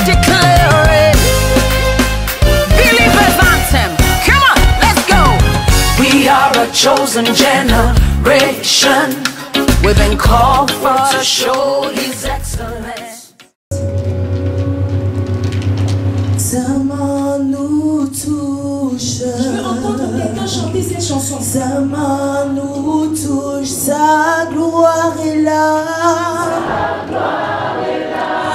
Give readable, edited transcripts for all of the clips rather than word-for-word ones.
declare it. Believers anthem. Come on, let's go. We are a chosen generation. We've been called for to show His excellence. Sa main nous touche. Je veux entendre quelqu'un chanter cette chanson. Sa main nous touche, sa gloire est là.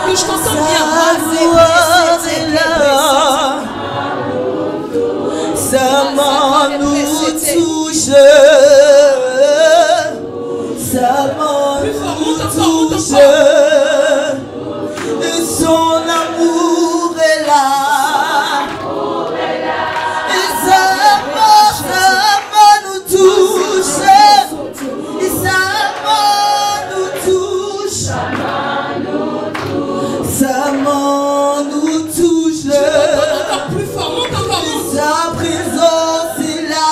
Que je t'entends bien. Sa gloire est là. Sa main nous touche. Sa main nous touche. Et son amour est là. Et sa main nous touche. Et sa main nous touche. Sa main nous touche. Encore plus fort, monte encore. Sa présence est là.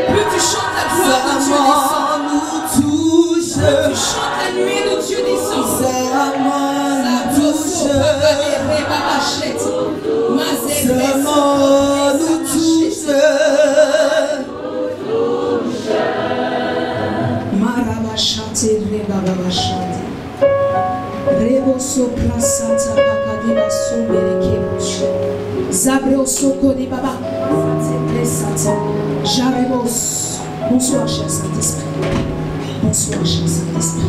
Plus tu chantes la gloire de Dieu Sa descend. main nous touche. Tu chantes la nuée de Dieu descend. Sa main nous touche. Sa main nous touche. Marabashate rebabashate. Rebo sopra santa bakadi baso berekebushe. Zabro soko de baba. Jarebos. Bonsoir cher Saint-Esprit. Bonsoir cher Saint-Esprit.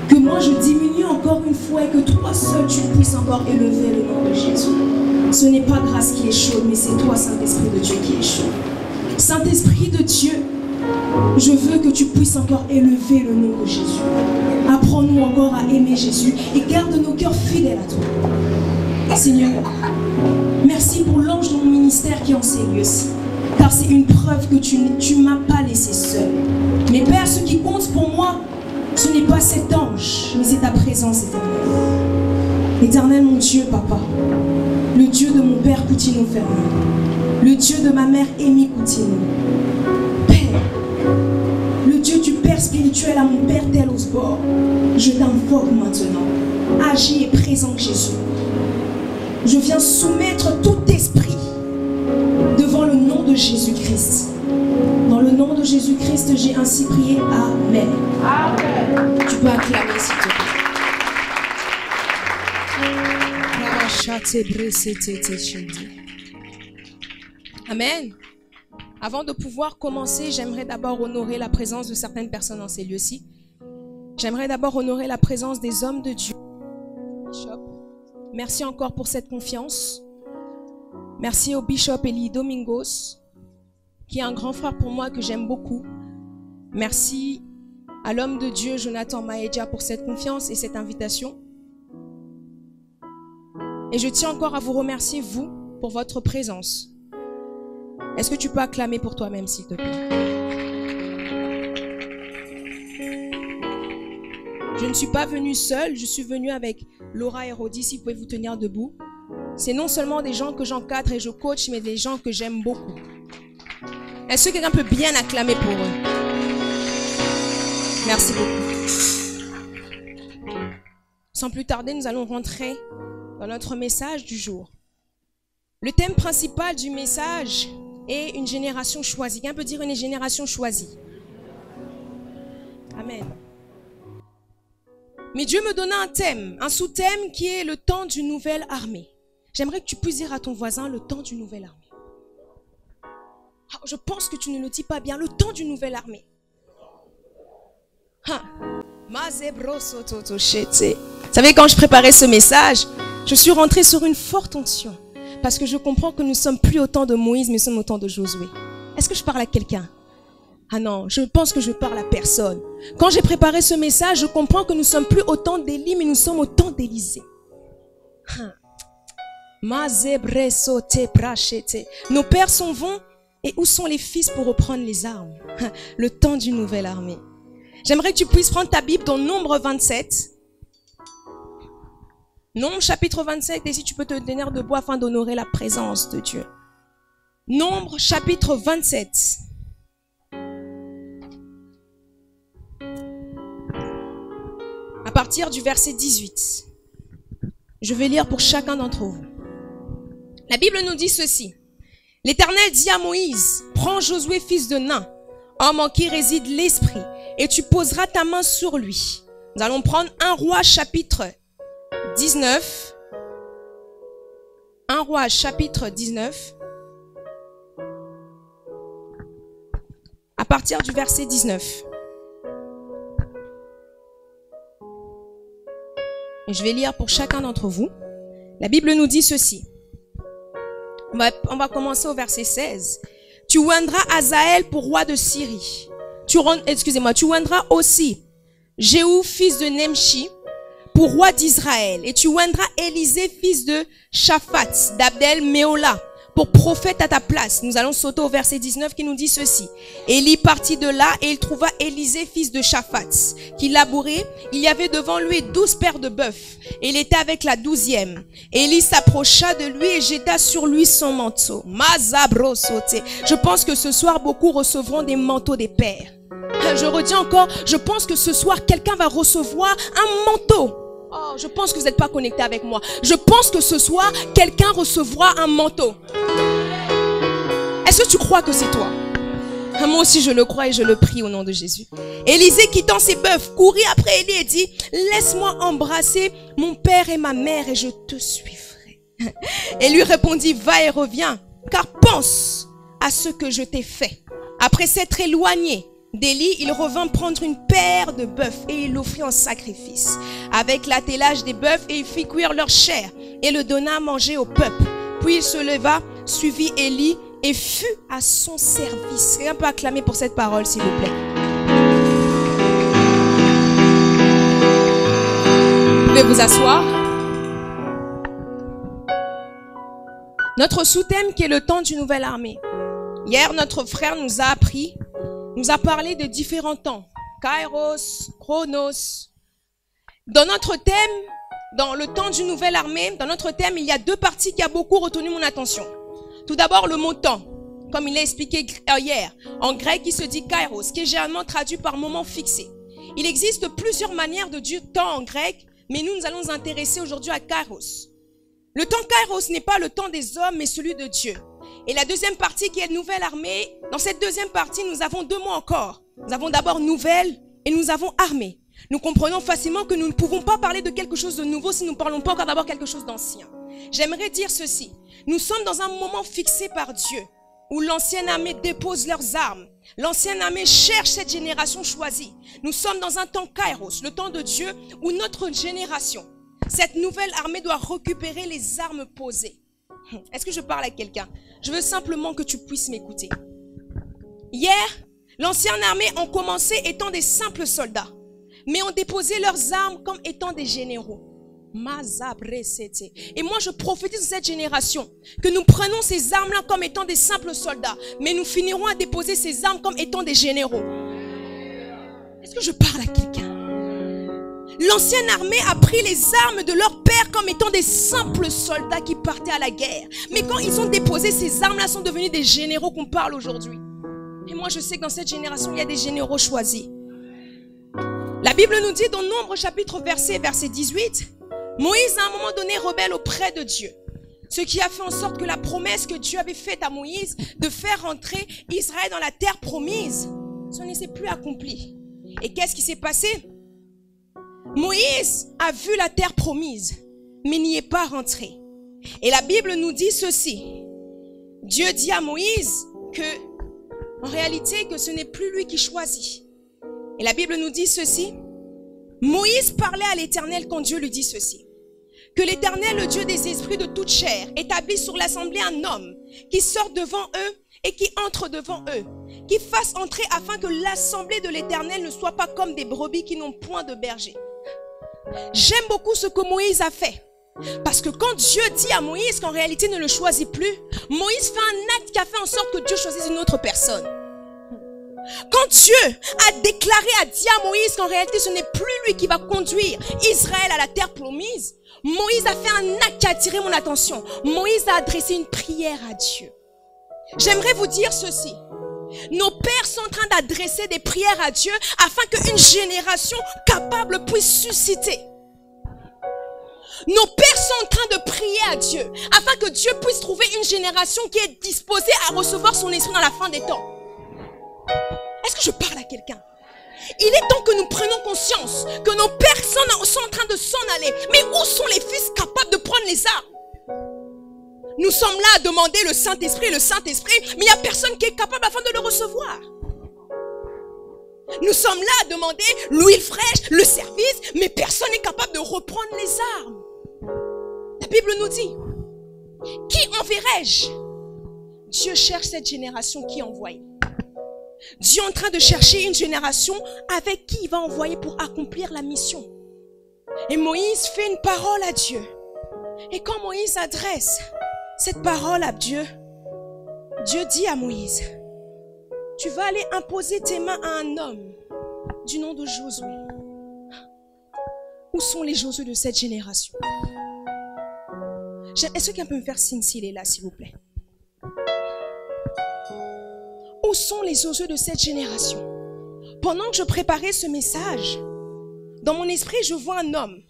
Que moi je diminue encore une fois et que toi seul tu puisses encore élever le nom de Jésus. Ce n'est pas grâce qui est chaude, mais c'est toi, Saint-Esprit de Dieu, qui est chaud. Saint-Esprit de Dieu, je veux que tu puisses encore élever le nom de Jésus. Apprends-nous encore à aimer Jésus et garde nos cœurs fidèles à toi. Seigneur, merci pour l'ange de mon ministère qui est en ces lieux-ci. Car c'est une preuve que tu ne m'as pas laissé seul. Mais Père, ce qui compte pour moi, ce n'est pas cet ange, mais c'est ta présence éternelle. Éternel, mon Dieu, Papa, le Dieu de mon Père Coutinho Fernand, le Dieu de ma mère Amy Coutinho, Père, le Dieu du Père spirituel à mon Père Tel Osborne, je t'invoque maintenant. Agis et présente Jésus. Je viens soumettre tout esprit devant le nom de Jésus-Christ. Dans le nom de Jésus-Christ, j'ai ainsi prié. Amen. Amen. Tu peux acclamer s'il te plaît. Amen. Avant de pouvoir commencer, j'aimerais d'abord honorer la présence de certaines personnes dans ces lieux-ci. J'aimerais d'abord honorer la présence des hommes de Dieu. Bishop, merci encore pour cette confiance. Merci au Bishop Eli Domingos, qui est un grand frère pour moi que j'aime beaucoup. Merci à l'homme de Dieu Jonathan Maedja pour cette confiance et cette invitation. Et je tiens encore à vous remercier, vous, pour votre présence. Est-ce que tu peux acclamer pour toi-même, s'il te plaît? Je ne suis pas venue seule, je suis venue avec Laura et Rodi, si vous pouvez vous tenir debout. C'est non seulement des gens que j'encadre et je coach, mais des gens que j'aime beaucoup. Est-ce que quelqu'un peut bien acclamer pour eux? Merci beaucoup. Sans plus tarder, nous allons rentrer dans notre message du jour. Le thème principal du message est une génération choisie. Quelqu'un peut dire une génération choisie? Amen. Mais Dieu me donna un thème, un sous-thème qui est le temps d'une nouvelle armée. J'aimerais que tu puisses dire à ton voisin le temps d'une nouvelle armée. Je pense que tu ne le dis pas bien, le temps d'une nouvelle armée. Vous savez, quand je préparais ce message, je suis rentrée sur une forte onction. Parce que je comprends que nous ne sommes plus au temps de Moïse, mais nous sommes au temps de Josué. Est-ce que je parle à quelqu'un? Ah non, je pense que je parle à personne. Quand j'ai préparé ce message, je comprends que nous ne sommes plus au temps d'Élie, mais nous sommes au temps d'Élisée. Nos pères s'en vont, et où sont les fils pour reprendre les armes? Le temps d'une nouvelle armée. J'aimerais que tu puisses prendre ta Bible dans Nombre 27. Nombre chapitre 27, et si tu peux te tenir debout afin d'honorer la présence de Dieu. Nombre chapitre 27. À partir du verset 18. Je vais lire pour chacun d'entre vous. La Bible nous dit ceci. L'Éternel dit à Moïse, prends Josué fils de Nun, homme en qui réside l'Esprit, et tu poseras ta main sur lui. Nous allons prendre 1 Roi chapitre 19. 1 Roi chapitre 19. À partir du verset 19. Et je vais lire pour chacun d'entre vous. La Bible nous dit ceci. On va commencer au verset 16. Tu oindras Hazaël pour roi de Syrie. Tu oindras aussi Jéhu, fils de Nemchi, pour roi d'Israël. Et tu oindras Élisée, fils de Shaphat, d'Abdel Méola, pour prophète à ta place. Nous allons sauter au verset 19 qui nous dit ceci. Élie partit de là et il trouva Élisée, fils de Shaphat, qui labourait. Il y avait devant lui 12 paires de bœufs. Et il était avec la 12e. Élie s'approcha de lui et jeta sur lui son manteau. Mazabro sauté. Je pense que ce soir, beaucoup recevront des manteaux des pères. Je redis encore, je pense que ce soir, quelqu'un va recevoir un manteau. Oh, je pense que vous n'êtes pas connectés avec moi. Je pense que ce soir, quelqu'un recevra un manteau. Est-ce que tu crois que c'est toi? Moi aussi, je le crois et je le prie au nom de Jésus. Élisée, quittant ses bœufs, courut après Élie et dit, laisse-moi embrasser mon père et ma mère et je te suivrai. Et lui répondit, va et reviens, car pense à ce que je t'ai fait. Après s'être éloigné d'Élie, il revint prendre une paire de bœufs et il l'offrit en sacrifice avec l'attelage des bœufs et il fit cuire leur chair et le donna à manger au peuple. Puis il se leva, suivit Élie et fut à son service. Quelqu'un peut acclamer pour cette parole, s'il vous plaît. Vous pouvez vous asseoir. Notre sous-thème qui est le temps d'une nouvelle armée. Hier, notre frère nous a parlé de différents temps. Kairos, Chronos. Dans notre thème, dans le temps d'une nouvelle armée, dans notre thème, il y a deux parties qui ont beaucoup retenu mon attention. Tout d'abord, le mot temps, comme il a expliqué hier. En grec, il se dit Kairos, qui est généralement traduit par moment fixé. Il existe plusieurs manières de dire temps en grec, mais nous allons nous intéresser aujourd'hui à Kairos. Le temps Kairos n'est pas le temps des hommes, mais celui de Dieu. Et la deuxième partie qui est nouvelle armée, dans cette deuxième partie, nous avons deux mots encore. Nous avons d'abord nouvelle et nous avons armée. Nous comprenons facilement que nous ne pouvons pas parler de quelque chose de nouveau si nous ne parlons pas encore d'abord quelque chose d'ancien. J'aimerais dire ceci. Nous sommes dans un moment fixé par Dieu où l'ancienne armée dépose leurs armes. L'ancienne armée cherche cette génération choisie. Nous sommes dans un temps Kairos, le temps de Dieu où notre génération, cette nouvelle armée doit récupérer les armes posées. Est-ce que je parle à quelqu'un? Je veux simplement que tu puisses m'écouter. Hier, l'ancienne armée ont commencé étant des simples soldats, mais ont déposé leurs armes comme étant des généraux. Et moi, je prophétise sur cette génération que nous prenons ces armes-là comme étant des simples soldats, mais nous finirons à déposer ces armes comme étant des généraux. Est-ce que je parle à quelqu'un? L'ancienne armée a pris les armes de leur père comme étant des simples soldats qui partaient à la guerre. Mais quand ils ont déposé ces armes-là, sont devenus des généraux qu'on parle aujourd'hui. Et moi, je sais que dans cette génération, il y a des généraux choisis. La Bible nous dit dans Nombre chapitre verset 18, Moïse à un moment donné rebelle auprès de Dieu. Ce qui a fait en sorte que la promesse que Dieu avait faite à Moïse de faire entrer Israël dans la terre promise, ce ne s'est plus accompli. Et qu'est-ce qui s'est passé? Moïse a vu la terre promise, mais n'y est pas rentré. Et la Bible nous dit ceci. Dieu dit à Moïse que, en réalité, que ce n'est plus lui qui choisit. Et la Bible nous dit ceci. Moïse parlait à l'Éternel quand Dieu lui dit ceci. Que l'Éternel, le Dieu des esprits de toute chair, établit sur l'assemblée un homme qui sort devant eux et qui entre devant eux, qui fasse entrer afin que l'assemblée de l'Éternel ne soit pas comme des brebis qui n'ont point de berger. J'aime beaucoup ce que Moïse a fait. Parce que quand Dieu dit à Moïse qu'en réalité ne le choisit plus, Moïse fait un acte qui a fait en sorte que Dieu choisisse une autre personne. Quand Dieu a dit à Moïse qu'en réalité ce n'est plus lui qui va conduire Israël à la terre promise, Moïse a fait un acte qui a attiré mon attention. Moïse a adressé une prière à Dieu. J'aimerais vous dire ceci. Nos pères sont en train d'adresser des prières à Dieu afin qu'une génération capable puisse susciter. Nos pères sont en train de prier à Dieu afin que Dieu puisse trouver une génération qui est disposée à recevoir son esprit dans la fin des temps. Est-ce que je parle à quelqu'un? Il est temps que nous prenions conscience que nos pères sont en train de s'en aller. Mais où sont les fils capables de prendre les armes? Nous sommes là à demander le Saint-Esprit, mais il n'y a personne qui est capable afin de le recevoir. Nous sommes là à demander l'huile fraîche, le service, mais personne n'est capable de reprendre les armes. La Bible nous dit, qui enverrai-je? Dieu cherche cette génération qui envoie. Dieu est en train de chercher une génération avec qui il va envoyer pour accomplir la mission. Et Moïse fait une parole à Dieu. Et quand Moïse adresse cette parole à Dieu, Dieu dit à Moïse, tu vas aller imposer tes mains à un homme du nom de Josué. Où sont les Josué de cette génération? Est-ce que quelqu'un peut me faire signe s'il est là, s'il vous plaît? Où sont les Josué de cette génération? Pendant que je préparais ce message, dans mon esprit, je vois un homme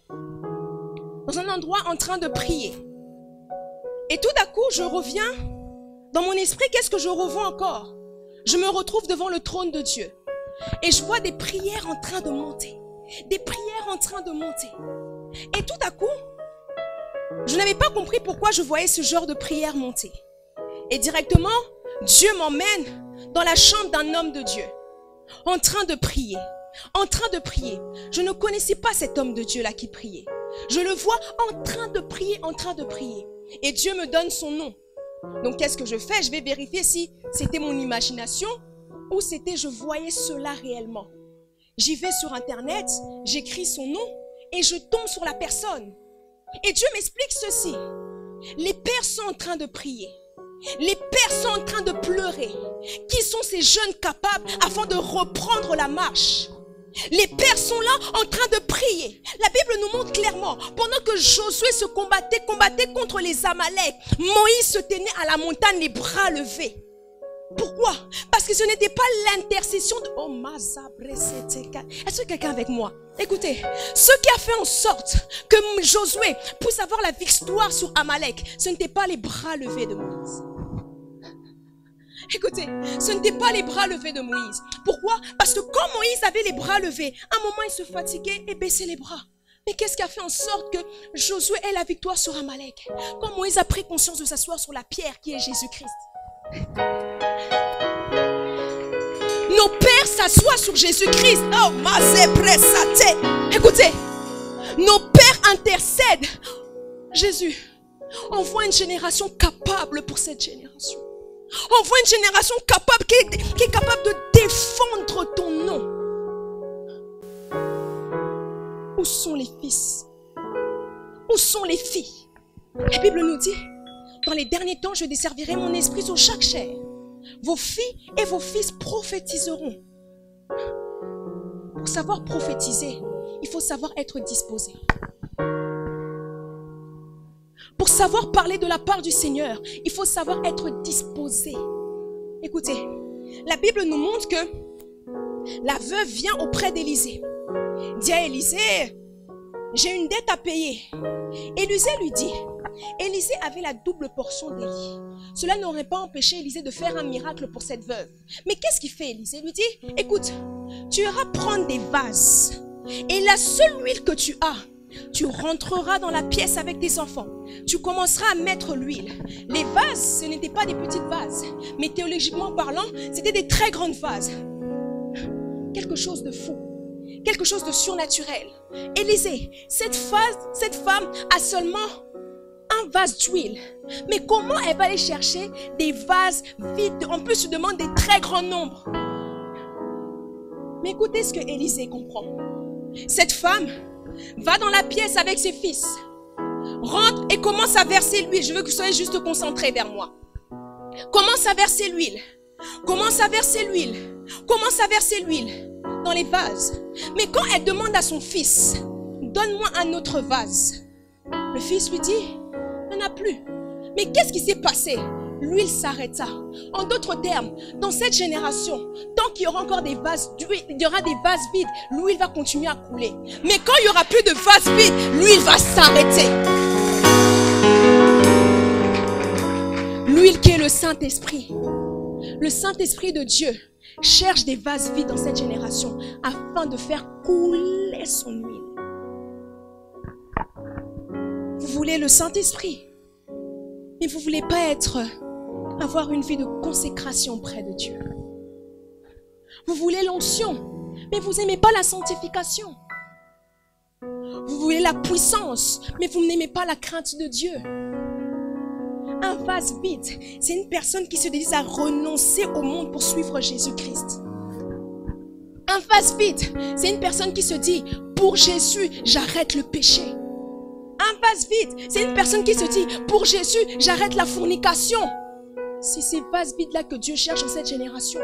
dans un endroit en train de prier. Et tout d'un coup, je reviens dans mon esprit. Qu'est-ce que je revois encore? Je me retrouve devant le trône de Dieu. Et je vois des prières en train de monter. Des prières en train de monter. Et tout à coup, je n'avais pas compris pourquoi je voyais ce genre de prière monter. Et directement, Dieu m'emmène dans la chambre d'un homme de Dieu. En train de prier. En train de prier. Je ne connaissais pas cet homme de Dieu là qui priait. Je le vois en train de prier, en train de prier. Et Dieu me donne son nom. Donc qu'est-ce que je fais? Je vais vérifier si c'était mon imagination ou c'était je voyais cela réellement. J'y vais sur internet, j'écris son nom et je tombe sur la personne. Et Dieu m'explique ceci. Les pères sont en train de prier. Les pères sont en train de pleurer. Qui sont ces jeunes capables afin de reprendre la marche? Les pères sont là en train de prier. La Bible nous montre clairement, pendant que Josué se combattait contre les Amaleks, Moïse se tenait à la montagne les bras levés. Pourquoi? Parce que ce n'était pas l'intercession de... Oh, est-ce que quelqu'un avec moi? Écoutez, ce qui a fait en sorte que Josué puisse avoir la victoire sur Amalek, ce n'était pas les bras levés de Moïse. Écoutez, ce n'était pas les bras levés de Moïse. Pourquoi? Parce que quand Moïse avait les bras levés, à un moment il se fatiguait et baissait les bras. Mais qu'est-ce qui a fait en sorte que Josué ait la victoire sur Amalek? Quand Moïse a pris conscience de s'asseoir sur la pierre qui est Jésus-Christ. Nos pères s'assoient sur Jésus-Christ. Oh, écoutez, nos pères intercèdent. Jésus, envoie une génération capable pour cette génération. Envoie une génération capable qui est capable de défendre ton nom. Où sont les fils? Où sont les filles? La Bible nous dit, dans les derniers temps, je desservirai mon esprit sur chaque chair. Vos filles et vos fils prophétiseront. Pour savoir prophétiser, il faut savoir être disposé. Pour savoir parler de la part du Seigneur, il faut savoir être disposé. Écoutez, la Bible nous montre que la veuve vient auprès d'Élisée. Dit à Élisée, j'ai une dette à payer. Élisée lui dit, Élisée avait la double portion d'Élie. Cela n'aurait pas empêché Élisée de faire un miracle pour cette veuve. Mais qu'est-ce qu'il fait Élisée? Il lui dit, écoute, tu iras prendre des vases. Et la seule huile que tu as, tu rentreras dans la pièce avec tes enfants. Tu commenceras à mettre l'huile. Les vases, ce n'étaient pas des petites vases. Mais théologiquement parlant, c'était des très grandes vases. Quelque chose de fou. Quelque chose de surnaturel. Élisée, cette femme a seulement un vase d'huile. Mais comment elle va aller chercher des vases vides? En plus, tu demandes des très grands nombres. Mais écoutez ce que Élisée comprend. Cette femme va dans la pièce avec ses fils. Rentre et commence à verser l'huile. Je veux que vous soyez juste concentrés vers moi. Commence à verser l'huile. Commence à verser l'huile. Commence à verser l'huile dans les vases. Mais quand elle demande à son fils, donne-moi un autre vase. Le fils lui dit, il n'y en a plus. Mais qu'est-ce qui s'est passé? l'huile s'arrêta. En d'autres termes, dans cette génération, tant qu'il y aura encore des vases d'huile, il y aura des vases vides, l'huile va continuer à couler. Mais quand il n'y aura plus de vases vides, l'huile va s'arrêter. L'huile qui est le Saint-Esprit. Le Saint-Esprit de Dieu cherche des vases vides dans cette génération afin de faire couler son huile. Vous voulez le Saint-Esprit, mais vous ne voulez pas avoir une vie de consécration près de Dieu. Vous voulez l'onction, mais vous n'aimez pas la sanctification. Vous voulez la puissance, mais vous n'aimez pas la crainte de Dieu. Un vase vide, c'est une personne qui se décide à renoncer au monde pour suivre Jésus-Christ. Un vase vide, c'est une personne qui se dit, pour Jésus, j'arrête le péché. Un vase vide, c'est une personne qui se dit, pour Jésus, j'arrête la fornication. C'est ces vases vides-là que Dieu cherche dans cette génération.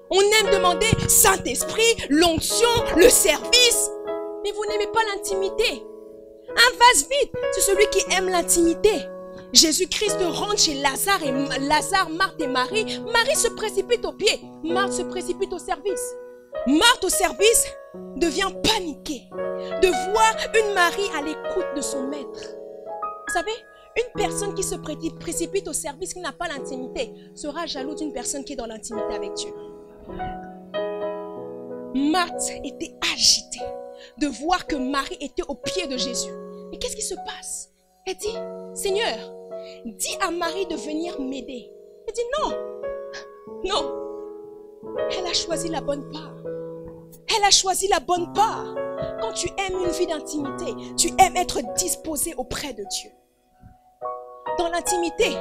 On aime demander Saint-Esprit, l'onction, le service, mais vous n'aimez pas l'intimité. Un vase vide, c'est celui qui aime l'intimité. Jésus-Christ rentre chez Lazare, Marthe et Marie. Marie se précipite aux pieds. Marthe se précipite au service. Marthe au service devient paniquée de voir une Marie à l'écoute de son maître. Vous savez, une personne qui se précipite au service, qui n'a pas l'intimité, sera jaloux d'une personne qui est dans l'intimité avec Dieu. Marthe était agitée de voir que Marie était aux pieds de Jésus. Mais qu'est-ce qui se passe? Elle dit, Seigneur, dis à Marie de venir m'aider. Elle dit, non, non. Elle a choisi la bonne part. Elle a choisi la bonne part. Quand tu aimes une vie d'intimité, tu aimes être disposé auprès de Dieu. Dans l'intimité,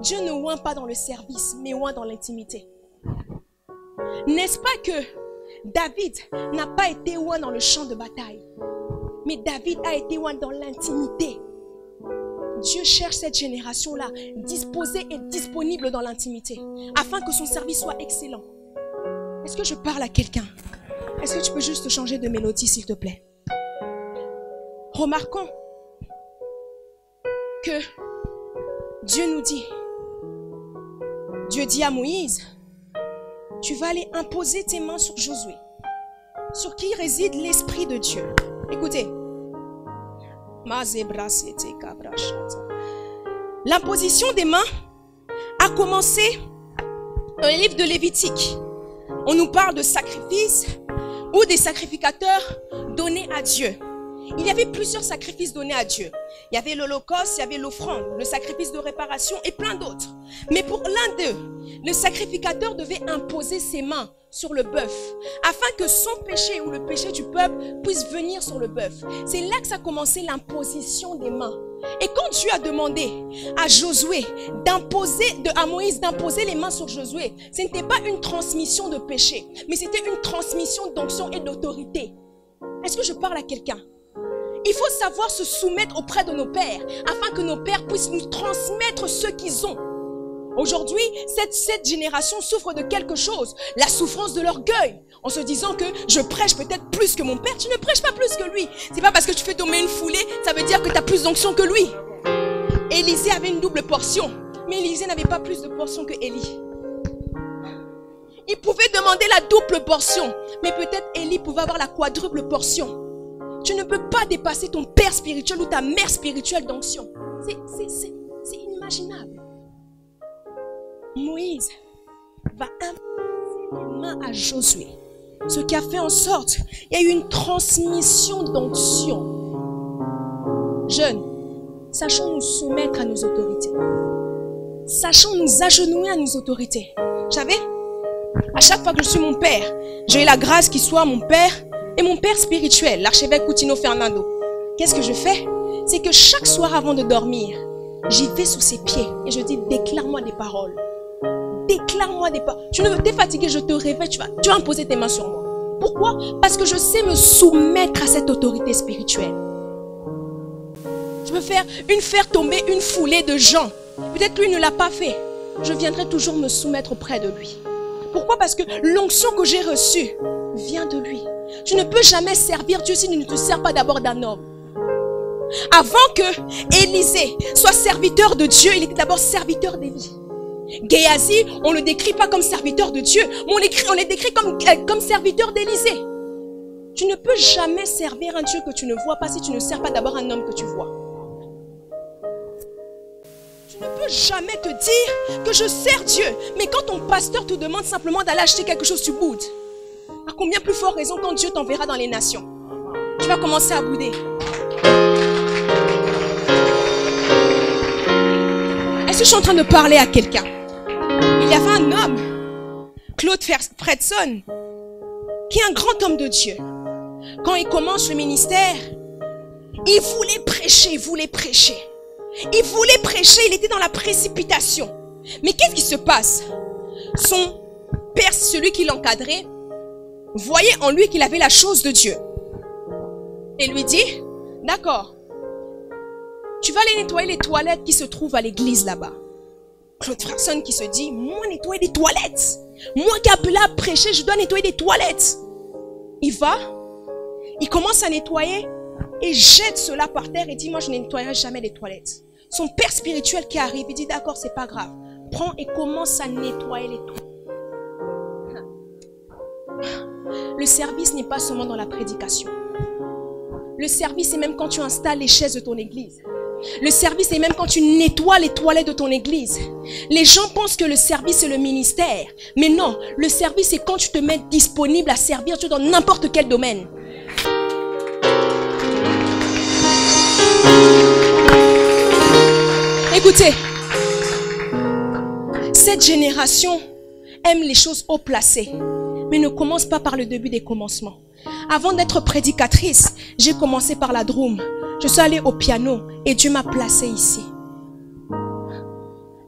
Dieu ne oint pas dans le service, mais oint dans l'intimité. N'est-ce pas que David n'a pas été oint dans le champ de bataille, mais David a été oint dans l'intimité. Dieu cherche cette génération-là, disposée et disponible dans l'intimité, afin que son service soit excellent. Est-ce que je parle à quelqu'un? Est-ce que tu peux juste changer de mélodie, s'il te plaît? Remarquons que Dieu nous dit, Dieu dit à Moïse, tu vas aller imposer tes mains sur Josué, sur qui réside l'Esprit de Dieu. Écoutez. L'imposition des mains a commencé dans les livres de Lévitique. On nous parle de sacrifices ou des sacrificateurs donnés à Dieu. Il y avait plusieurs sacrifices donnés à Dieu. Il y avait l'holocauste, il y avait l'offrande, le sacrifice de réparation et plein d'autres. Mais pour l'un d'eux, le sacrificateur devait imposer ses mains sur le bœuf, afin que son péché ou le péché du peuple puisse venir sur le bœuf. C'est là que ça a commencé l'imposition des mains. Et quand Dieu a demandé à Josué à Moïse d'imposer les mains sur Josué, ce n'était pas une transmission de péché, mais c'était une transmission d'onction et d'autorité. Est-ce que je parle à quelqu'un? Il faut savoir se soumettre auprès de nos pères, afin que nos pères puissent nous transmettre ce qu'ils ont. Aujourd'hui, cette génération souffre de quelque chose, la souffrance de l'orgueil, en se disant que je prêche peut-être plus que mon père. Tu ne prêches pas plus que lui. C'est pas parce que tu fais tomber une foulée, ça veut dire que tu as plus d'onction que lui. Élisée avait une double portion, mais Élisée n'avait pas plus de portion que Élie. Il pouvait demander la double portion, mais peut-être Élie pouvait avoir la quadruple portion. Tu ne peux pas dépasser ton père spirituel ou ta mère spirituelle d'onction. C'est inimaginable. Moïse va imposer les mains à Josué, ce qui a fait en sorte qu'il y a eu une transmission d'onction. Jeunes, sachons nous soumettre à nos autorités. Sachons nous agenouiller à nos autorités. Vous savez, à chaque fois que je suis mon père, j'ai la grâce qu'il soit mon père et mon père spirituel, l'archevêque Coutinho Fernando. Qu'est-ce que je fais? C'est que chaque soir avant de dormir, j'y vais sur ses pieds et je dis, déclare-moi des paroles. Déclare-moi des paroles. Tu ne veux, t'es fatigué, je te réveille, tu vas imposer tes mains sur moi. Pourquoi? Parce que je sais me soumettre à cette autorité spirituelle. Je peux faire tomber une foulée de gens. Peut-être que lui ne l'a pas fait. Je viendrai toujours me soumettre auprès de lui. Pourquoi? Parce que l'onction que j'ai reçue vient de lui. Tu ne peux jamais servir Dieu si tu ne te sers pas d'abord d'un homme. Avant que Élisée soit serviteur de Dieu, il était d'abord serviteur d'Élie. Géasi, on ne le décrit pas comme serviteur de Dieu, mais on le décrit comme serviteur d'Élisée. Tu ne peux jamais servir un Dieu que tu ne vois pas si tu ne sers pas d'abord un homme que tu vois. Tu ne peux jamais te dire que je sers Dieu, mais quand ton pasteur te demande simplement d'aller acheter quelque chose, tu boudes. À combien plus forte raison quand Dieu t'enverra dans les nations? Tu vas commencer à bouder. Est-ce que je suis en train de parler à quelqu'un? Il y avait un homme, Claude Fredson, qui est un grand homme de Dieu. Quand il commence le ministère, il voulait prêcher, il était dans la précipitation. Mais qu'est-ce qui se passe? Son père, celui qui l'encadrait, voyait en lui qu'il avait la chose de Dieu. Et lui dit, d'accord, tu vas aller nettoyer les toilettes qui se trouvent à l'église là-bas. Claude Fredson qui se dit, moi nettoyer des toilettes. Moi qui appelé à prêcher, je dois nettoyer des toilettes. Il va, il commence à nettoyer et jette cela par terre et dit, moi je ne nettoierai jamais les toilettes. Son père spirituel qui arrive, il dit, d'accord, c'est pas grave. Prends et commence à nettoyer les toilettes. Le service n'est pas seulement dans la prédication. Le service, c'est même quand tu installes les chaises de ton église. Le service, c'est même quand tu nettoies les toilettes de ton église. Les gens pensent que le service, c'est le ministère. Mais non, le service, c'est quand tu te mets disponible à servir Dieu dans n'importe quel domaine. Écoutez, cette génération aime les choses haut placées, mais ne commence pas par le début des commencements. Avant d'être prédicatrice, j'ai commencé par la drum. Je suis allée au piano et Dieu m'a placée ici.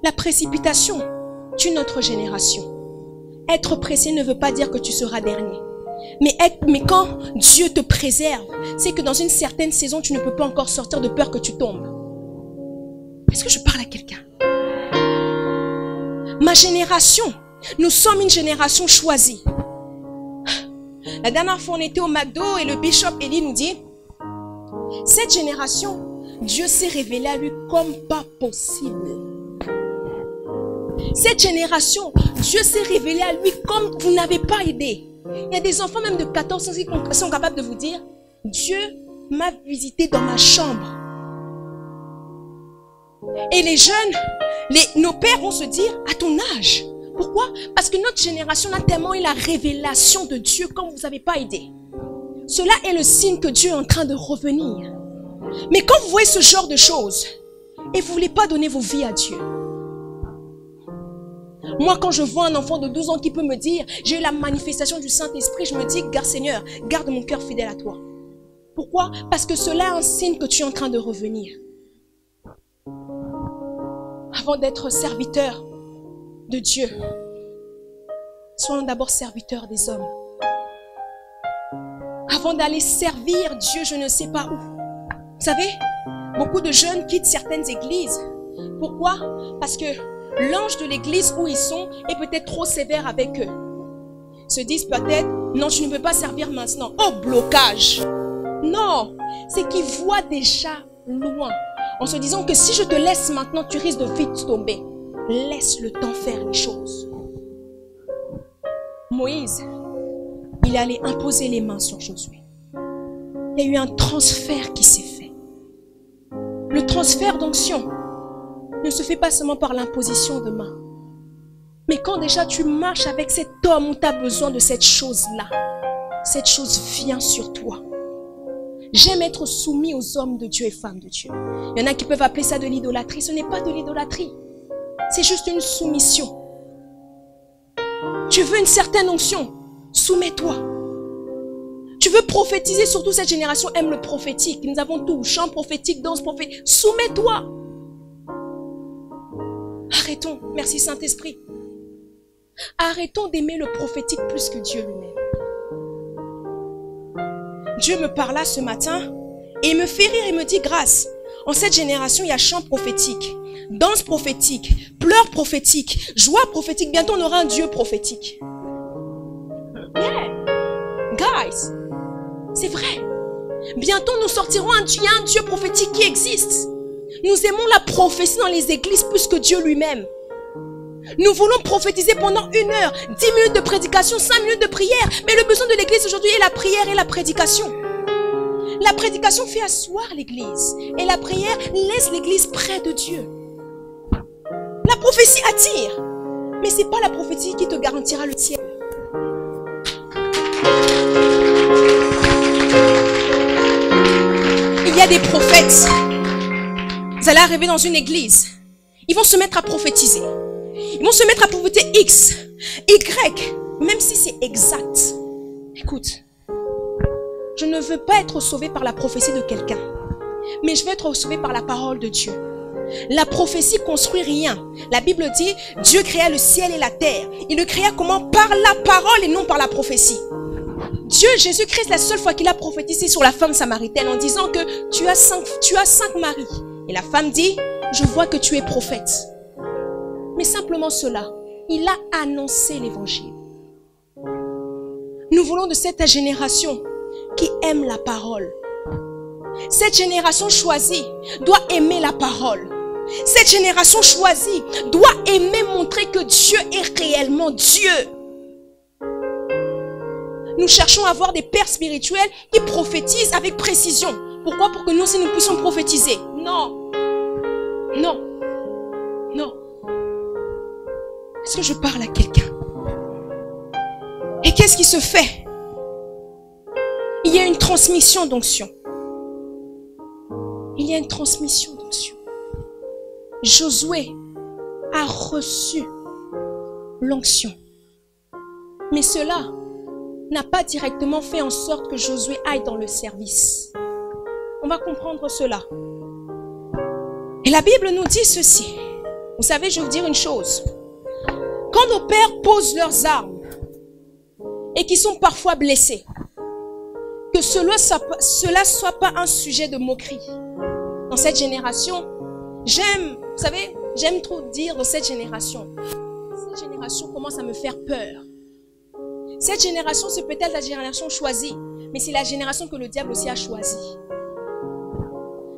La précipitation tue notre génération. Être pressé ne veut pas dire que tu seras dernier. Mais quand Dieu te préserve, c'est que dans une certaine saison, tu ne peux pas encore sortir de peur que tu tombes. Est-ce que je parle à quelqu'un? Ma génération, nous sommes une génération choisie. La dernière fois, on était au McDo et le bishop Eli nous dit, cette génération, Dieu s'est révélé à lui comme pas possible. Cette génération, Dieu s'est révélé à lui comme vous n'avez pas aidé. Il y a des enfants même de 14 ans qui sont capables de vous dire, Dieu m'a visité dans ma chambre. Et les jeunes, nos pères vont se dire, à ton âge. Pourquoi? Parce que notre génération a tellement eu la révélation de Dieu comme vous n'avez pas aidé. Cela est le signe que Dieu est en train de revenir. Mais quand vous voyez ce genre de choses, et vous ne voulez pas donner vos vies à Dieu. Moi, quand je vois un enfant de 12 ans qui peut me dire, j'ai eu la manifestation du Saint-Esprit, je me dis, garde Seigneur, garde mon cœur fidèle à toi. Pourquoi? Parce que cela est un signe que tu es en train de revenir. Avant d'être serviteur de Dieu, soyons d'abord serviteurs des hommes. Avant d'aller servir Dieu, je ne sais pas où. Vous savez, beaucoup de jeunes quittent certaines églises. Pourquoi? Parce que l'ange de l'église où ils sont est peut-être trop sévère avec eux. Ils se disent peut-être, non, tu ne peux pas servir maintenant. Oh, blocage! Non, c'est qu'ils voient déjà loin. En se disant que si je te laisse maintenant, tu risques de vite tomber. Laisse le temps faire les choses. Moïse, il allait imposer les mains sur Josué. Il y a eu un transfert qui s'est fait. Le transfert d'onction ne se fait pas seulement par l'imposition de main. Mais quand déjà tu marches avec cet homme où tu as besoin de cette chose-là, cette chose vient sur toi. J'aime être soumis aux hommes de Dieu et femmes de Dieu. Il y en a qui peuvent appeler ça de l'idolâtrie. Ce n'est pas de l'idolâtrie. C'est juste une soumission. Tu veux une certaine onction, soumets-toi. Tu veux prophétiser, surtout cette génération aime le prophétique. Nous avons tout, chant prophétique, danse prophétique. Soumets-toi. Arrêtons, merci Saint-Esprit. Arrêtons d'aimer le prophétique plus que Dieu lui-même. Dieu me parla ce matin et il me fait rire et me dit grâce. En cette génération, il y a chant prophétique, danse prophétique, pleurs prophétiques, joie prophétique. Bientôt, on aura un Dieu prophétique. Yeah. Guys, c'est vrai. Bientôt, nous sortirons un Dieu prophétique qui existe. Nous aimons la prophétie dans les églises plus que Dieu lui-même. Nous voulons prophétiser pendant 1 heure, 10 minutes de prédication, 5 minutes de prière. Mais le besoin de l'église aujourd'hui est la prière et la prédication. La prédication fait asseoir l'église. Et la prière laisse l'église près de Dieu. La prophétie attire. Mais ce n'est pas la prophétie qui te garantira le ciel. Il y a des prophètes. Vous allez arriver dans une église. Ils vont se mettre à prophétiser. Ils vont se mettre à prophétiser X, Y, même si c'est exact. Écoute, je ne veux pas être sauvé par la prophétie de quelqu'un, mais je veux être sauvé par la parole de Dieu. La prophétie construit rien. La Bible dit, Dieu créa le ciel et la terre. Il le créa comment? Par la parole et non par la prophétie. Dieu, Jésus-Christ, la seule fois qu'il a prophétisé sur la femme samaritaine en disant que tu as cinq maris. Et la femme dit, je vois que tu es prophète. Mais simplement cela, il a annoncé l'évangile. Nous voulons de cette génération qui aime la parole. Cette génération choisie doit aimer la parole. Cette génération choisie doit aimer montrer que Dieu est réellement Dieu. Nous cherchons à avoir des pères spirituels qui prophétisent avec précision. Pourquoi? Pour que nous aussi nous puissions prophétiser. Non. Non. Non. Est-ce que je parle à quelqu'un? Et qu'est-ce qui se fait? Il y a une transmission d'onction. Il y a une transmission d'onction. Josué a reçu l'onction. Mais cela n'a pas directement fait en sorte que Josué aille dans le service. On va comprendre cela. Et la Bible nous dit ceci. Vous savez, je vais vous dire une chose. Quand nos pères posent leurs armes et qui sont parfois blessés, que cela soit pas un sujet de moquerie. Dans cette génération, j'aime trop dire dans cette génération commence à me faire peur. Cette génération, c'est peut-être la génération choisie, mais c'est la génération que le diable aussi a choisie.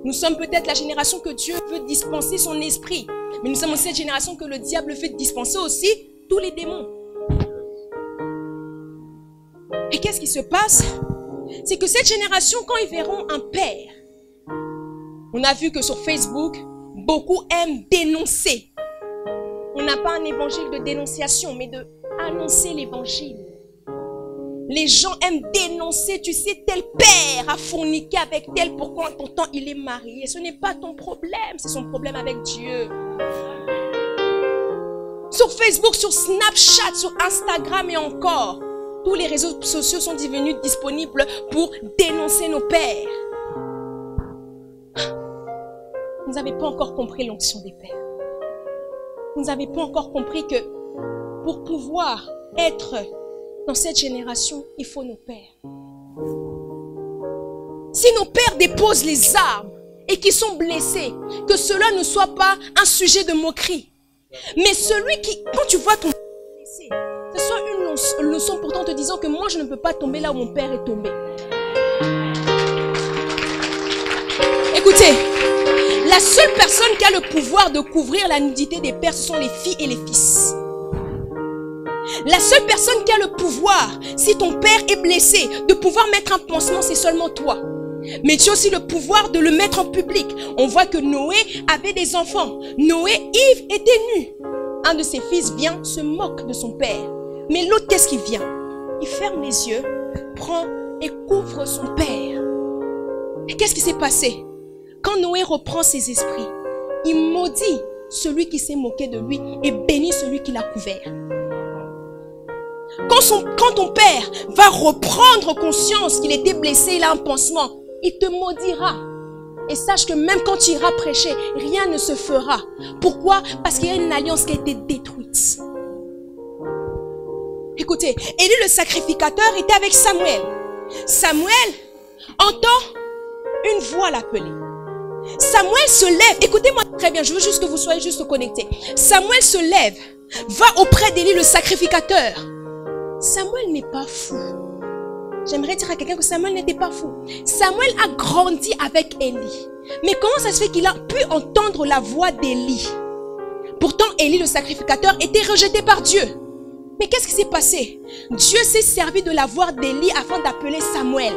Nous sommes peut-être la génération que Dieu veut dispenser son esprit, mais nous sommes aussi cette génération que le diable fait dispenser aussi tous les démons. Et qu'est-ce qui se passe? C'est que cette génération, quand ils verront un père, on a vu que sur Facebook, beaucoup aiment dénoncer. On n'a pas un évangile de dénonciation, mais de annoncer l'évangile. Les gens aiment dénoncer, tu sais, tel père a forniqué avec tel, pourquoi pourtant il est marié. Ce n'est pas ton problème, c'est son problème avec Dieu. Sur Facebook, sur Snapchat, sur Instagram et encore, tous les réseaux sociaux sont devenus disponibles pour dénoncer nos pères. Vous n'avez pas encore compris l'onction des pères. Vous n'avez pas encore compris que pour pouvoir être dans cette génération, il faut nos pères. Si nos pères déposent les armes et qu'ils sont blessés, que cela ne soit pas un sujet de moquerie. Mais celui qui, quand tu vois ton père blessé, ce soit une leçon pourtant te disant que moi je ne peux pas tomber là où mon père est tombé. Écoutez, la seule personne qui a le pouvoir de couvrir la nudité des pères, ce sont les filles et les fils. La seule personne qui a le pouvoir, si ton père est blessé, de pouvoir mettre un pansement, c'est seulement toi. Mais tu as aussi le pouvoir de le mettre en public. On voit que Noé avait des enfants. Noé, Yves était nu. Un de ses fils vient, se moque de son père. Mais l'autre, qu'est-ce qu'il vient? Il ferme les yeux, prend et couvre son père. Et qu'est-ce qui s'est passé? Quand Noé reprend ses esprits, il maudit celui qui s'est moqué de lui et bénit celui qui l'a couvert. Quand ton père va reprendre conscience qu'il était blessé, il a un pansement, il te maudira. Et sache que même quand tu iras prêcher, rien ne se fera. Pourquoi? Parce qu'il y a une alliance qui a été détruite. Écoutez, Élie le sacrificateur était avec Samuel. Samuel entend une voix l'appeler. Samuel se lève. Écoutez-moi très bien, je veux juste que vous soyez juste connectés. Samuel se lève, va auprès d'Élie le sacrificateur. Samuel n'est pas fou. J'aimerais dire à quelqu'un que Samuel n'était pas fou. Samuel a grandi avec Élie. Mais comment ça se fait qu'il a pu entendre la voix d'Élie? Pourtant, Élie, le sacrificateur, était rejeté par Dieu. Mais qu'est-ce qui s'est passé? Dieu s'est servi de la voix d'Élie afin d'appeler Samuel.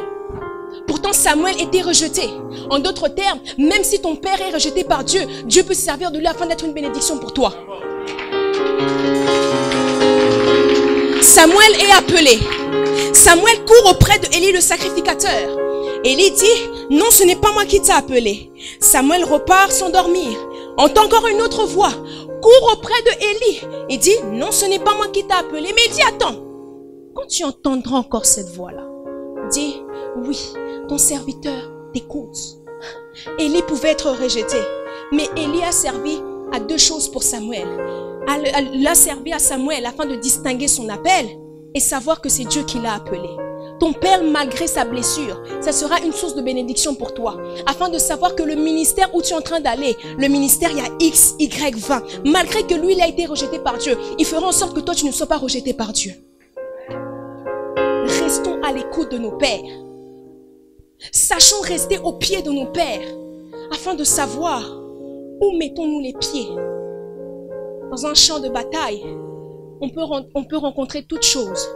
Pourtant, Samuel était rejeté. En d'autres termes, même si ton père est rejeté par Dieu, Dieu peut se servir de lui afin d'être une bénédiction pour toi. Samuel est appelé. Samuel court auprès de Élie le sacrificateur. Élie dit, non, ce n'est pas moi qui t'ai appelé. Samuel repart s'endormir. Entend encore une autre voix. Court auprès de Élie. Il dit, non, ce n'est pas moi qui t'ai appelé. Mais il dit, attends, quand tu entendras encore cette voix-là, dis, oui, ton serviteur t'écoute. Élie pouvait être rejeté. Mais Élie a servi à deux choses pour Samuel. Elle a servi à Samuel afin de distinguer son appel et savoir que c'est Dieu qui l'a appelé. Ton père, malgré sa blessure, ça sera une source de bénédiction pour toi. Afin de savoir que le ministère où tu es en train d'aller, le ministère, il y a X, Y, 20. Malgré que lui, il a été rejeté par Dieu, il fera en sorte que toi, tu ne sois pas rejeté par Dieu. Restons à l'écoute de nos pères. Sachons rester au pied de nos pères afin de savoir où mettons-nous les pieds. Dans un champ de bataille, on peut rencontrer toutes choses.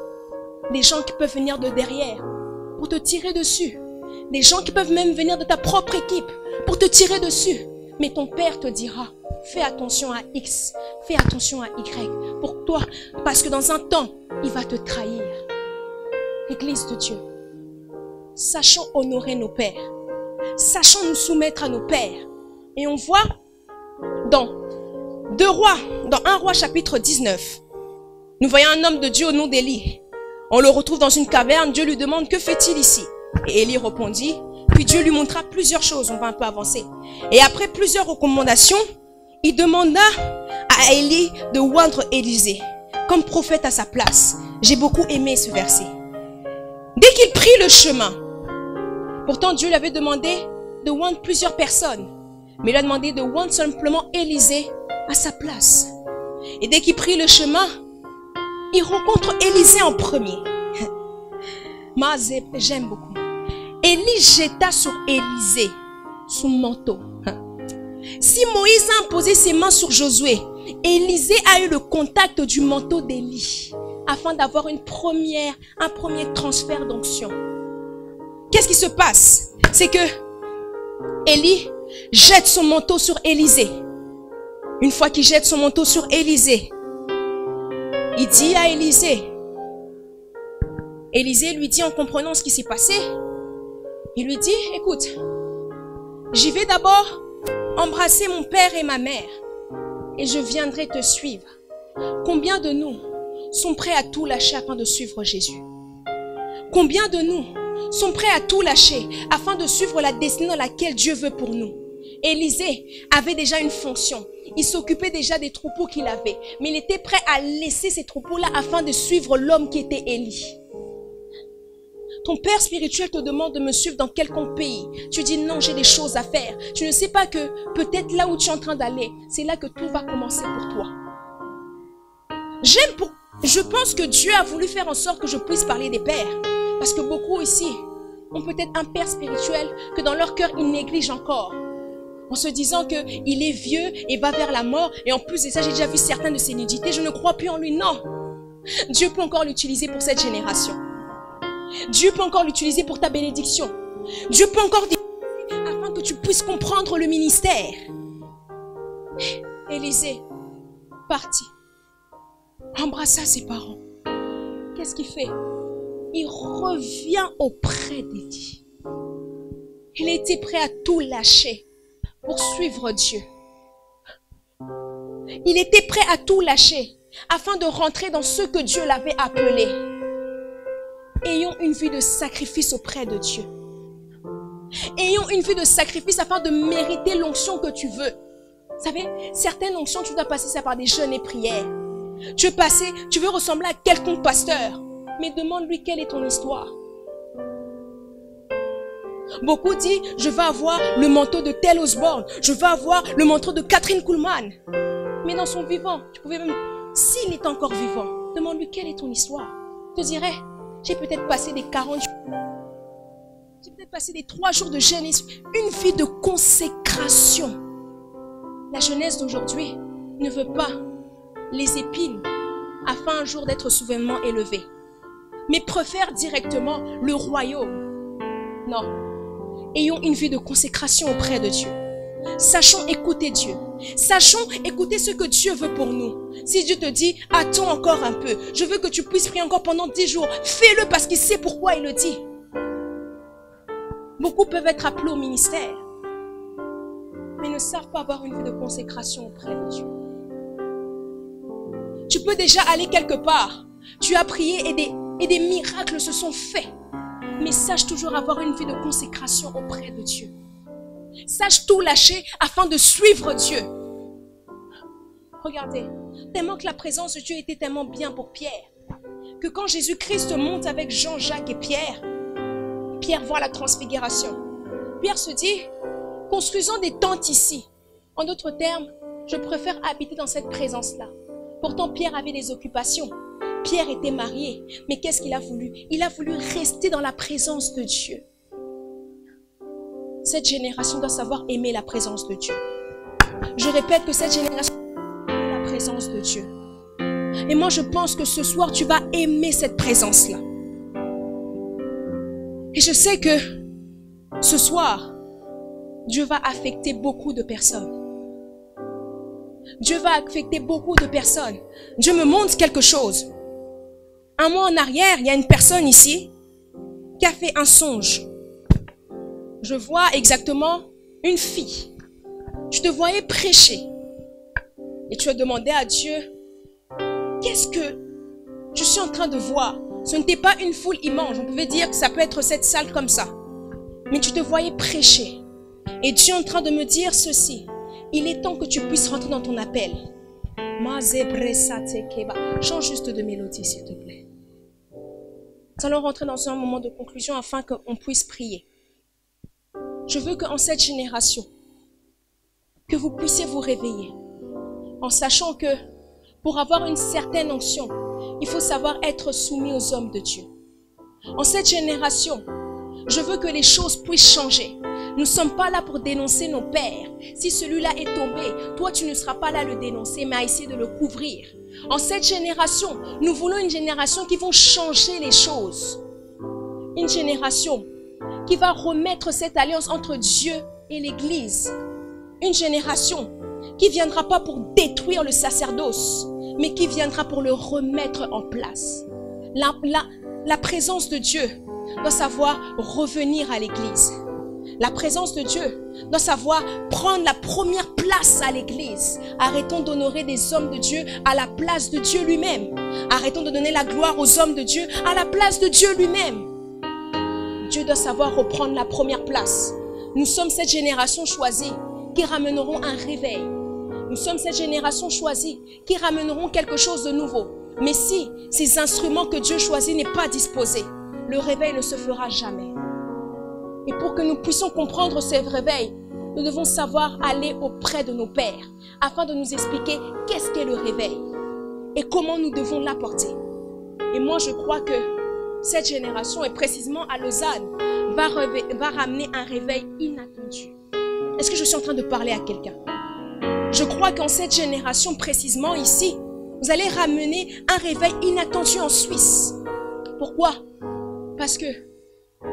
Des gens qui peuvent venir de derrière pour te tirer dessus. Des gens qui peuvent même venir de ta propre équipe pour te tirer dessus. Mais ton père te dira, fais attention à X, fais attention à Y pour toi, parce que dans un temps, il va te trahir. Église de Dieu, sachons honorer nos pères. Sachons nous soumettre à nos pères. Et on voit dans 2 Rois, dans 1 Roi chapitre 19, nous voyons un homme de Dieu au nom d'Élie. On le retrouve dans une caverne, Dieu lui demande, que fait-il ici? Et Élie répondit, puis Dieu lui montra plusieurs choses, on va un peu avancer. Et après plusieurs recommandations, il demanda à Élie de oindre Élisée comme prophète à sa place. J'ai beaucoup aimé ce verset. Dès qu'il prit le chemin, pourtant Dieu lui avait demandé de oindre plusieurs personnes, mais il lui a demandé de oindre simplement Élisée à sa place. Et dès qu'il prit le chemin, il rencontre Élisée en premier. J'aime beaucoup. Élie jeta sur Élisée son manteau. Si Moïse a imposé ses mains sur Josué, Élisée a eu le contact du manteau d'Élie afin d'avoir un premier transfert d'onction. Qu'est-ce qui se passe? C'est que Élie jette son manteau sur Élisée. Une fois qu'il jette son manteau sur Élisée, il dit à Élisée, Élisée lui dit en comprenant ce qui s'est passé, il lui dit, écoute, j'y vais d'abord embrasser mon père et ma mère et je viendrai te suivre. Combien de nous sont prêts à tout lâcher afin de suivre Jésus? Combien de nous sont prêts à tout lâcher afin de suivre la destinée dans laquelle Dieu veut pour nous? Élisée avait déjà une fonction. Il s'occupait déjà des troupeaux qu'il avait. Mais il était prêt à laisser ces troupeaux-là afin de suivre l'homme qui était Élie. Ton père spirituel te demande de me suivre dans quelconque pays. Tu dis non, j'ai des choses à faire. Tu ne sais pas que peut-être là où tu es en train d'aller, c'est là que tout va commencer pour toi. Je pense que Dieu a voulu faire en sorte que je puisse parler des pères. Parce que beaucoup ici ont peut-être un père spirituel que dans leur cœur ils négligent encore. En se disant qu'il est vieux et va vers la mort. Et en plus de ça, j'ai déjà vu certaines de ses nudités. Je ne crois plus en lui. Non. Dieu peut encore l'utiliser pour cette génération. Dieu peut encore l'utiliser pour ta bénédiction. Dieu peut encore l'utiliser afin que tu puisses comprendre le ministère. Élisée partit. Embrassa ses parents. Qu'est-ce qu'il fait? Il revient auprès d'Élie. Il était prêt à tout lâcher pour suivre Dieu. Il était prêt à tout lâcher afin de rentrer dans ce que Dieu l'avait appelé. Ayons une vie de sacrifice auprès de Dieu. Ayons une vie de sacrifice afin de mériter l'onction que tu veux. Vous savez, certaines onctions, tu dois passer ça par des jeûnes et prières. Tu veux ressembler à quelconque pasteur, mais demande-lui quelle est ton histoire. Beaucoup disent, je vais avoir le manteau de Tel Osborne, je vais avoir le manteau de Catherine Kuhlman. Mais dans son vivant, tu pouvais même, s'il est encore vivant, demande-lui quelle est ton histoire. Je te dirais, j'ai peut-être passé des 40 jours J'ai peut-être passé des 3 jours de jeûne, une vie de consécration. La jeunesse d'aujourd'hui ne veut pas les épines afin un jour d'être souverainement élevé, mais préfère directement le royaume. Non. Ayons une vie de consécration auprès de Dieu. Sachons écouter Dieu. Sachons écouter ce que Dieu veut pour nous. Si Dieu te dit, attends encore un peu, je veux que tu puisses prier encore pendant 10 jours, fais-le parce qu'il sait pourquoi il le dit. Beaucoup peuvent être appelés au ministère, mais ne savent pas avoir une vie de consécration auprès de Dieu. Tu peux déjà aller quelque part. Tu as prié et des miracles se sont faits. Mais sache toujours avoir une vie de consécration auprès de Dieu. Sache tout lâcher afin de suivre Dieu. Regardez, tellement que la présence de Dieu était tellement bien pour Pierre, que quand Jésus-Christ monte avec Jean, Jacques et Pierre, Pierre voit la transfiguration. Pierre se dit, construisons des tentes ici. En d'autres termes, je préfère habiter dans cette présence-là. Pourtant, Pierre avait des occupations. Pierre était marié. Mais qu'est-ce qu'il a voulu? Il a voulu rester dans la présence de Dieu. Cette génération doit savoir aimer la présence de Dieu. Je répète que cette génération doit aimer la présence de Dieu. Et moi, je pense que ce soir, tu vas aimer cette présence-là. Et je sais que ce soir, Dieu va affecter beaucoup de personnes. Dieu va affecter beaucoup de personnes. Dieu me montre quelque chose. Un mois en arrière, il y a une personne ici qui a fait un songe. Je vois exactement une fille. Je te voyais prêcher. Et tu as demandé à Dieu, qu'est-ce que je suis en train de voir? Ce n'était pas une foule immense. On pouvait dire que ça peut être cette salle comme ça. Mais tu te voyais prêcher. Et Dieu est en train de me dire ceci. Il est temps que tu puisses rentrer dans ton appel. Change juste de mélodie, s'il te plaît. Nous allons rentrer dans un moment de conclusion afin qu'on puisse prier. Je veux qu'en cette génération, que vous puissiez vous réveiller en sachant que pour avoir une certaine onction, il faut savoir être soumis aux hommes de Dieu. En cette génération, je veux que les choses puissent changer. Nous ne sommes pas là pour dénoncer nos pères. Si celui-là est tombé, toi tu ne seras pas là à le dénoncer, mais à essayer de le couvrir. En cette génération, nous voulons une génération qui va changer les choses. Une génération qui va remettre cette alliance entre Dieu et l'Église. Une génération qui ne viendra pas pour détruire le sacerdoce, mais qui viendra pour le remettre en place. La présence de Dieu doit savoir revenir à l'Église. La présence de Dieu doit savoir prendre la première place à l'Église. Arrêtons d'honorer des hommes de Dieu à la place de Dieu lui-même. Arrêtons de donner la gloire aux hommes de Dieu à la place de Dieu lui-même. Dieu doit savoir reprendre la première place. Nous sommes cette génération choisie qui ramèneront un réveil. Nous sommes cette génération choisie qui ramèneront quelque chose de nouveau. Mais si ces instruments que Dieu choisit n'est pas disposé, le réveil ne se fera jamais. Et pour que nous puissions comprendre ce réveil, nous devons savoir aller auprès de nos pères afin de nous expliquer qu'est-ce qu'est le réveil et comment nous devons l'apporter. Et moi, je crois que cette génération, et précisément à Lausanne, va ramener un réveil inattendu. Est-ce que je suis en train de parler à quelqu'un? Je crois qu'en cette génération, précisément ici, vous allez ramener un réveil inattendu en Suisse. Pourquoi? Parce que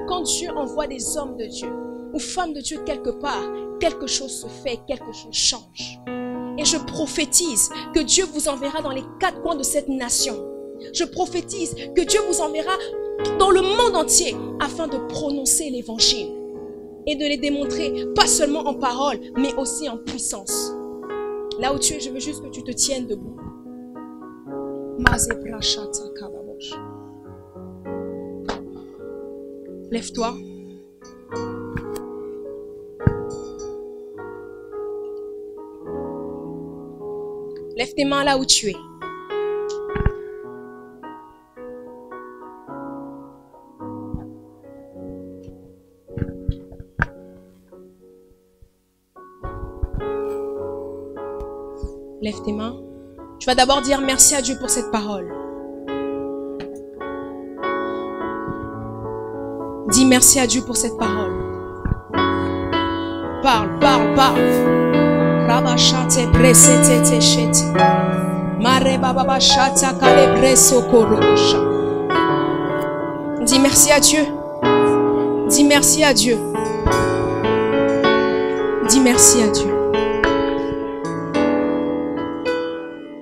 quand Dieu envoie des hommes de Dieu ou femmes de Dieu quelque part, quelque chose se fait, quelque chose change. Et je prophétise que Dieu vous enverra dans les 4 coins de cette nation. Je prophétise que Dieu vous enverra dans le monde entier afin de prononcer l'évangile et de les démontrer, pas seulement en parole, mais aussi en puissance. Là où tu es, je veux juste que tu te tiennes debout. Lève-toi. Lève tes mains là où tu es. Lève tes mains. Tu vas d'abord dire merci à Dieu pour cette parole. Dis merci à Dieu pour cette parole. Parle, parle, parle. Rabachate presete chete. Mare baba chata kale preso korosha. Dis merci à Dieu. Dis merci à Dieu. Dis merci à Dieu.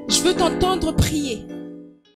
Je veux t'entendre prier.